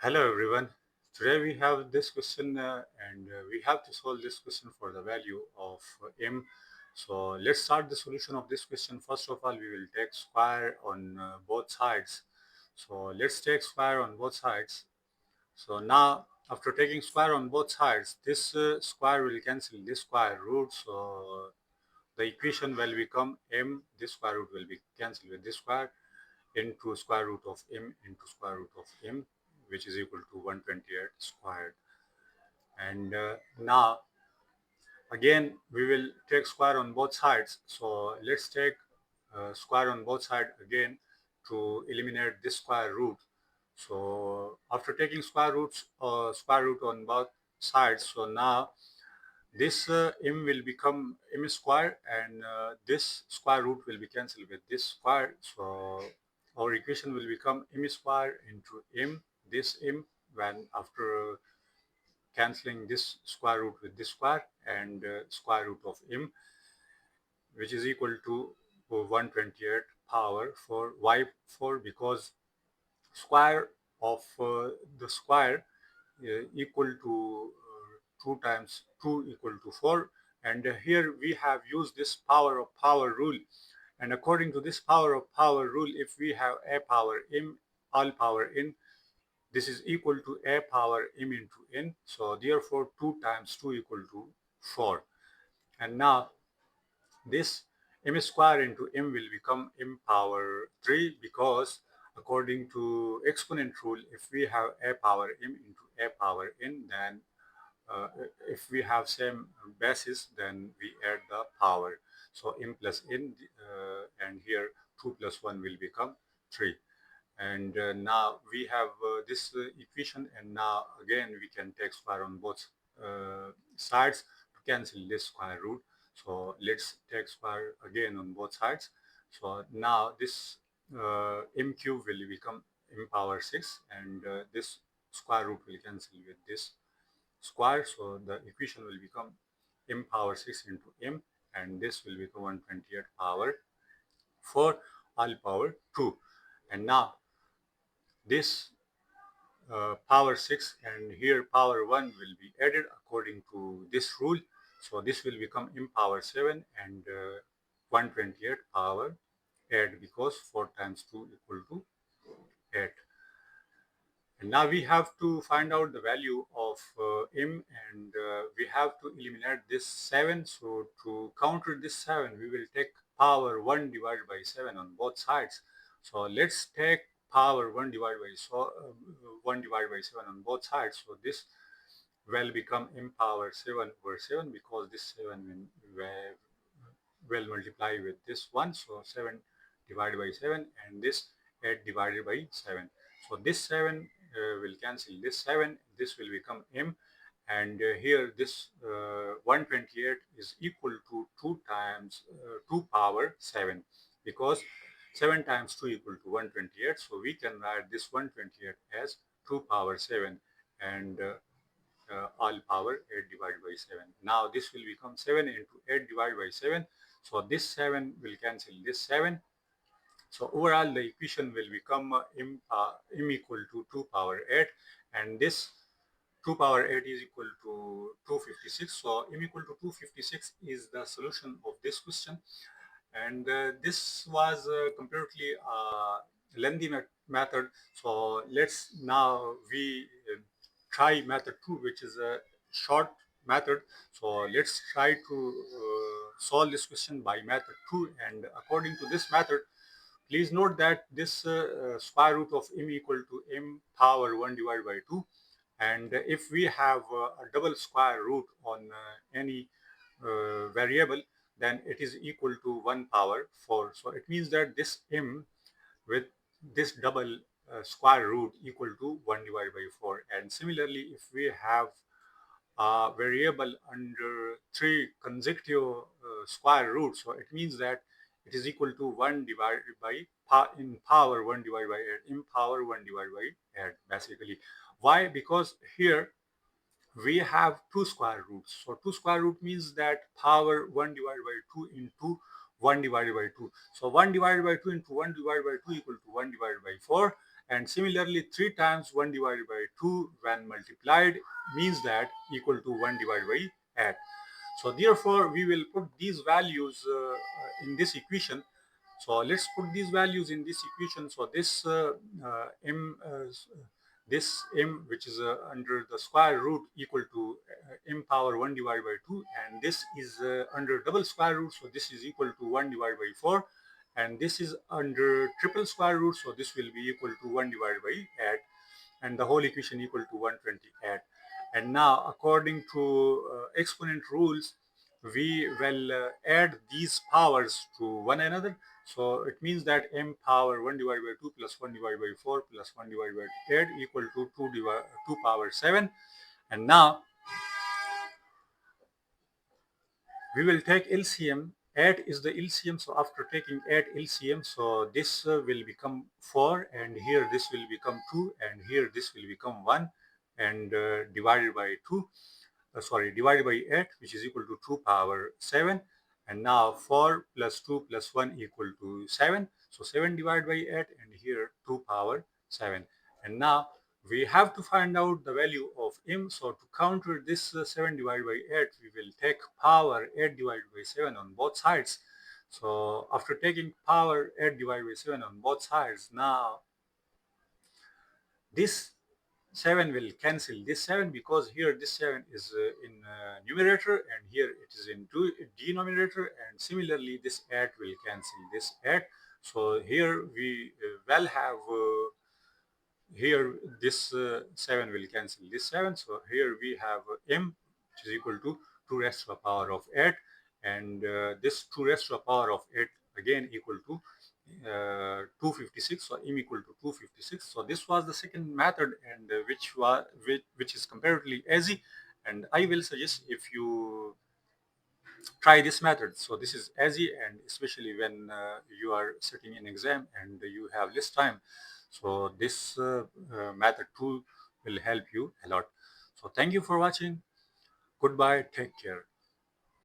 Hello everyone. Today we have this question and we have to solve this question for the value of m. So let's start the solution of this question. First of all, we will take square on both sides. So let's take square on both sides. So now after taking square on both sides, this square will cancel this square root. So the equation will become m. This square root will be cancelled with this square into square root of m into square root of m, which is equal to 128 squared. And now again we will take square on both sides. So let's take square on both sides again to eliminate this square root. So after taking square root on both sides, so now this m will become m square, and this square root will be cancelled with this square. So our equation will become m square into m, this m, when after cancelling this square root with this square, and square root of m, which is equal to 128 power 4. Why 4? Because square of the square equal to 2 times 2 equal to 4, and here we have used this power of power rule. And according to this power of power rule, if we have a power m, all power n, this is equal to a power m into n. So therefore 2 times 2 equal to 4. And now this m square into m will become m power 3, because according to exponent rule, if we have a power m into a power n, then uh, if we have same basis, then we add the power. So m plus n, and here 2 plus 1 will become 3. And now we have this equation, and now again we can take square on both sides to cancel this square root. So let's take square again on both sides. So now this m cube will become m power 6, and this square root will cancel with this square. So the equation will become m power 6 into m, and this will become 128 power 4 all power 2. And now this power 6 and here power 1 will be added according to this rule. So this will become m power 7 and 128 power 8, because 4 times 2 equal to 8. And now we have to find out the value of m, and we have to eliminate this 7. So to counter this 7, we will take power 1 divided by 7 on both sides. So let's take power 1 divided by 7 on both sides. So this will become m power 7 over 7, because this 7 will multiply with this 1. So 7 divided by 7, and this 8 divided by 7. So this 7 will cancel this 7. This will become m, and here this 128 is equal to 2 times 2 power 7, because 7 times 2 equal to 128. So we can write this 128 as 2 power 7, and all power 8 divided by 7. Now this will become 7 into 8 divided by 7. So this 7 will cancel this 7. So overall the equation will become m equal to 2 power 8, and this 2 power 8 is equal to 256. So m equal to 256 is the solution of this question. And this was completely lengthy method. So let's now we try method 2, which is a short method. So let's try to solve this question by method 2. And according to this method, please note that this square root of m equal to m power 1 divided by 2. And if we have a double square root on any variable, then it is equal to 1 power 4. So it means that this m with this double square root equal to 1 divided by 4. And similarly, if we have a variable under 3 consecutive square roots, so it means that it is equal to 1 divided by in power 1 divided by 8, in power 1 divided by 8 basically. Why? Because here we have 2 square roots. So 2 square root means that power 1 divided by 2 into 1 divided by 2. So 1 divided by 2 into 1 divided by 2 equal to 1 divided by 4. And similarly, 3 times 1 divided by 2 when multiplied means that equal to 1 divided by 8. So therefore, we will put these values in this equation. So let's put these values in this equation. So this m which is under the square root equal to m power 1 divided by 2, and this is under double square root, so this is equal to 1 divided by 4, and this is under triple square root, so this will be equal to 1 divided by 8, and the whole equation equal to 128. And now, according to exponent rules, we will add these powers to one another. So it means that m power 1 divided by 2 plus 1 divided by 4 plus 1 divided by 8 equal to 2 power 7. And now we will take LCM. 8 is the LCM, so after taking 8 LCM, so this will become 4, and here this will become 2, and here this will become 1, and divided by 2, divided by 8, which is equal to 2 power 7. And now 4 plus 2 plus 1 equal to 7. So 7 divided by 8, and here 2 power 7. And now we have to find out the value of m. So to counter this 7 divided by 8, we will take power 8 divided by 7 on both sides. So after taking power 8 divided by 7 on both sides, now this 7 will cancel this 7, because here this 7 is in numerator and here it is in denominator, and similarly this 8 will cancel this 8. So here we will have here this 7 will cancel this 7, so here we have m, which is equal to 2 raised to the power of 8, and this 2 raised to the power of 8 again equal to 256, so m equal to 256. So this was the second method, and which is comparatively easy, and I will suggest if you try this method. So this is easy, and especially when you are sitting in exam and you have less time, so this method too will help you a lot. So thank you for watching. Goodbye, take care.